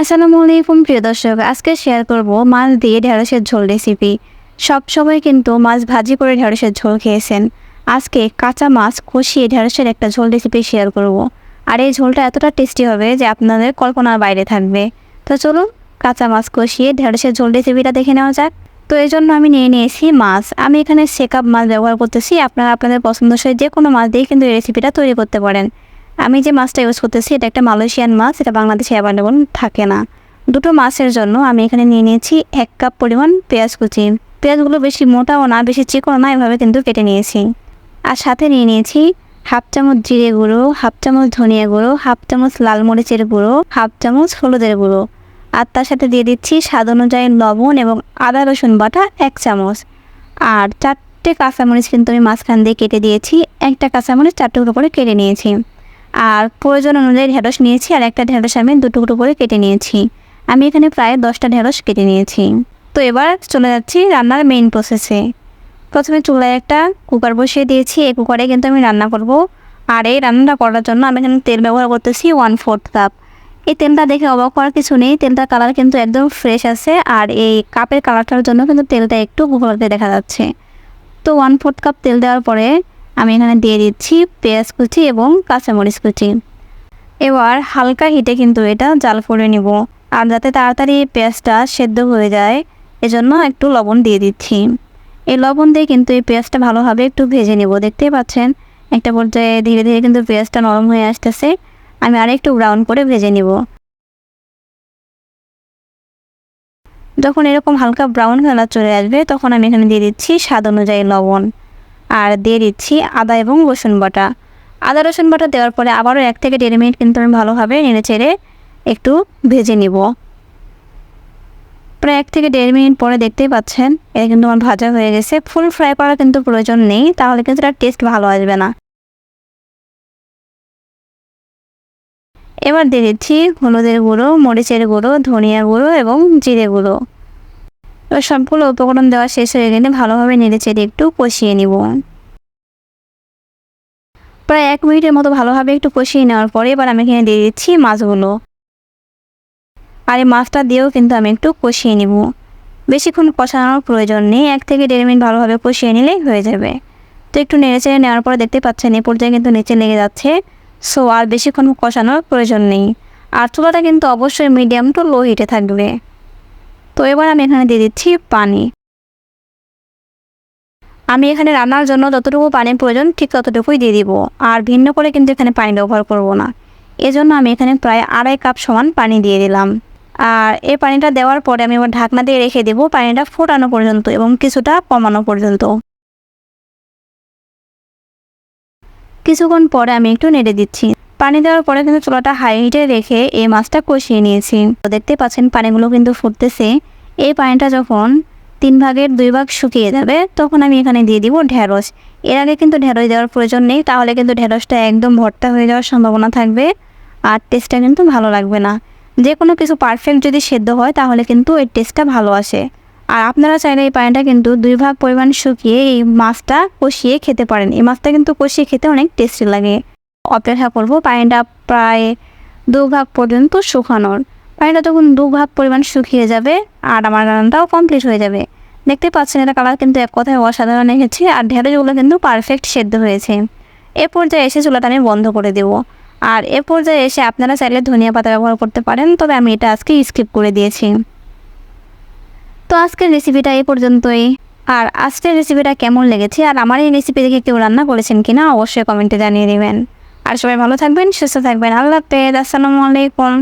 আসসালামু আলাইকুম প্রিয় দর্শক, আজকে শেয়ার করব মাছ দিয়ে ঢেঁড়সের ঝোল রেসিপি। সব সময় কিন্তু মাছ ভাজি করে ঢেঁড়সের ঝোল খেয়েছেন। আজকে কাঁচা মাছ কষিয়ে ঢেঁড়সের একটা ঝোল রেসিপি শেয়ার করব। আর এই ঝোলটা এতটা টেস্টি হবে যে আপনাদের কল্পনার বাইরে থাকবে। তো চলুন কাঁচা মাছ কষিয়ে ঢেঁড়সের ঝোল রেসিপিটা দেখে নেওয়া যাক। তো এই জন্য আমি নিয়ে নিয়েছি মাছ। আমি এখানে সেকাপ মাছ ব্যবহার করতেছি। আপনারা আপনাদের পছন্দসই যে কোনো মাছ দিয়ে কিন্তু এই রেসিপিটা তৈরি করতে পারেন। আমি যে মাছটা ইউজ করতেছি এটা একটা মালয়েশিয়ান মাছ, এটা বাংলাদেশে অ্যাভেলেবল থাকে না। দুটো মাছের জন্য আমি এখানে নিয়ে নিয়েছি 1 কাপ পরিমাণ পেঁয়াজ কুচি। পেঁয়াজগুলো বেশি মোটাও না বেশি চিকনও না, এভাবে কিন্তু কেটে নিয়েছি। আর সাথে নিয়ে নিয়েছি হাফ চামচ জিরে গুঁড়ো, হাফ চামচ ধনিয়া গুঁড়ো, হাফ চামচ লাল মরিচের গুঁড়ো, হাফ চামচ হলুদের গুঁড়ো। আর তার সাথে দিয়ে দিচ্ছি স্বাদ অনুযায়ী লবণ এবং আদা রসুন বাটা 1 চামচ। আর 4টে কাঁচামরিচ কিন্তু আমি মাঝখান দিয়ে কেটে দিয়েছি। একটা কাঁচামরিচ 4 টুকরো করে কেটে নিয়েছি। আর প্রয়োজন অনুযায়ী ঢেঁড়স নিয়েছি, আর একটা ঢেঁড়স আমি 2 টুকরো করে কেটে নিয়েছি। আমি এখানে প্রায় 10টা ঢেঁড়স কেটে নিয়েছি। তো এবার চলে যাচ্ছি রান্নার মেইন প্রসেসে। প্রথমে চুলায় একটা কুকার বসিয়ে দিয়েছি। এই কুকারে কিন্তু আমি রান্না করব। আর এই রান্নাটা করার জন্য আমি এখানে তেল ব্যবহার করতেছি 1/4 কাপ। এই তেলটা দেখে অবাক হওয়ার কিছু নেই, তেলটার কালার কিন্তু একদম ফ্রেশ আছে। আর এই কাপের কালারটার জন্য কিন্তু তেলটা একটু গোলাপি দেখা যাচ্ছে। তো 1/4 কাপ তেল দেওয়ার পরে আমি এখানে দিয়ে দিচ্ছি পেঁয়াজ কুচি এবং কাঁচামরিচ কুচি। এবার হালকা হিটে কিন্তু এটা জাল করে নিব। আর যাতে তাড়াতাড়ি পেঁয়াজটা সেদ্ধ হয়ে যায় এজন্য একটু লবণ দিয়ে দিচ্ছি। এই লবণ দিয়ে কিন্তু এই পেঁয়াজটা ভালোভাবে একটু ভেজে নেব। দেখতেই পাচ্ছেন একটা পর্যায়ে ধীরে ধীরে কিন্তু পেঁয়াজটা নরম হয়ে আসতেছে। আমি আরেকটু ব্রাউন করে ভেজে নেব। যখন এরকম হালকা ব্রাউন কালার চলে আসবে তখন আমি এখানে দিয়ে দিচ্ছি স্বাদ অনুযায়ী লবণ। আর দিয়ে দিচ্ছি আদা এবং রসুন বাটা। আদা রসুন বাটা দেওয়ার পরে আবারও 1 থেকে 1.5 মিনিট কিন্তু আমি ভালোভাবে নেড়ে চেড়ে একটু ভেজে নিব। প্রায় 1 থেকে 1.5 মিনিট পরে দেখতেই পাচ্ছেন এটা কিন্তু আমার ভাজা হয়ে গেছে। ফুল ফ্রাই করা কিন্তু প্রয়োজন নেই, তাহলে কিন্তু এটার টেস্ট ভালো আসবে না। এবার দিয়ে দিচ্ছি হলুদের গুঁড়ো, মরিচের গুঁড়ো, ধনিয়া গুঁড়ো এবং জিরে গুঁড়ো। এবার সবগুলো উপকরণ দেওয়া শেষ হয়ে গেলে ভালোভাবে নেড়ে চেড়ে একটু কষিয়ে নিব। প্রায় 1 মিনিটের মতো ভালোভাবে একটু কষিয়ে নেওয়ার পরে এবার আমি এখানে দিয়ে দিচ্ছি মাছগুলো। আর এই মাছটা দিয়েও কিন্তু আমি একটু কষিয়ে নিব। বেশিক্ষণ কষানোর প্রয়োজন নেই, 1 থেকে 1.5 মিনিট ভালোভাবে কষিয়ে নিলেই হয়ে যাবে। তো একটু নেড়ে চেড়ে নেওয়ার পরে দেখতে পাচ্ছেন এই পর্যায়ে কিন্তু নিচে লেগে যাচ্ছে। সো আর বেশিক্ষণ কষানোর প্রয়োজন নেই। আর চুলাটা কিন্তু অবশ্যই মিডিয়াম টু লো হিটে থাকবে। তো এবার আমি এখানে দিয়ে দিচ্ছি পানি। আমি এখানে রান্নার জন্য যতটুকু পানির প্রয়োজন ঠিক ততটুকুই দিয়ে দিব। আর ভিন্ন করে কিন্তু এখানে পানি ব্যবহার করব না। এজন্য আমি এখানে প্রায় 2.5 কাপ সমান পানি দিয়ে দিলাম। আর এই পানিটা দেওয়ার পরে আমি এবার ঢাকনা দিয়ে রেখে দেব পানিটা ফোটানো পর্যন্ত এবং কিছুটা কমানো পর্যন্ত। কিছুক্ষণ পরে আমি একটু নেড়ে দিচ্ছি। পানি দেওয়ার পরে কিন্তু চুলাটা হাই হিটে রেখে এই মাছটা কষিয়ে নিয়েছি। তো দেখতে পাচ্ছেন পানিগুলো কিন্তু ফুটতেছে। এই পানিটা যখন 3 ভাগের 2 ভাগ শুকিয়ে যাবে তখন আমি এখানে দিয়ে দিব ঢেঁড়স। এর আগে কিন্তু ঢেঁড়স দেওয়ার প্রয়োজন নেই, তাহলে কিন্তু ঢেঁড়সটা একদম ভর্তা হয়ে যাওয়ার সম্ভাবনা থাকবে। আর টেস্টটা কিন্তু ভালো লাগবে না। যে কোনো কিছু পারফেক্ট যদি সেদ্ধ হয় তাহলে কিন্তু এর টেস্টটা ভালো আসে। আর আপনারা চাইলে এই পানিটা কিন্তু 2 ভাগ পরিমাণ শুকিয়ে এই মাছটা কষিয়ে খেতে পারেন। এই মাছটা কিন্তু কষিয়ে খেতে অনেক টেস্টি লাগে। অপেক্ষা করব পানিটা প্রায় 2 ভাগ পর্যন্ত শুকানোর। পানিটা যখন 2 ভাগ পরিমাণ শুকিয়ে যাবে আর আমার রান্নাটাও কমপ্লিট হয়ে যাবে। দেখতে পাচ্ছেন এটা কালার কিন্তু এক কথায় অসাধারণ এসেছে। আর ঢেঁড়সগুলো কিন্তু পারফেক্ট সেদ্ধ হয়েছে। এ পর্যায়ে এসে চুলাটা আমি বন্ধ করে দেব। আর এ পর্যায়ে এসে আপনারা চাইলে ধনিয়া পাতা ব্যবহার করতে পারেন, তবে আমি এটা আজকে স্কিপ করে দিয়েছি। তো আজকের রেসিপিটা এই পর্যন্তই। আর আজকের রেসিপিটা কেমন লেগেছে আর আমার এই রেসিপি দেখে কেউ রান্না করেছেন কিনা অবশ্যই কমেন্টে জানিয়ে দেবেন। আর সবাই ভালো থাকবেন, সুস্থ থাকবেন। আল্লাহ হাফেজ, আসসালামু আলাইকুম।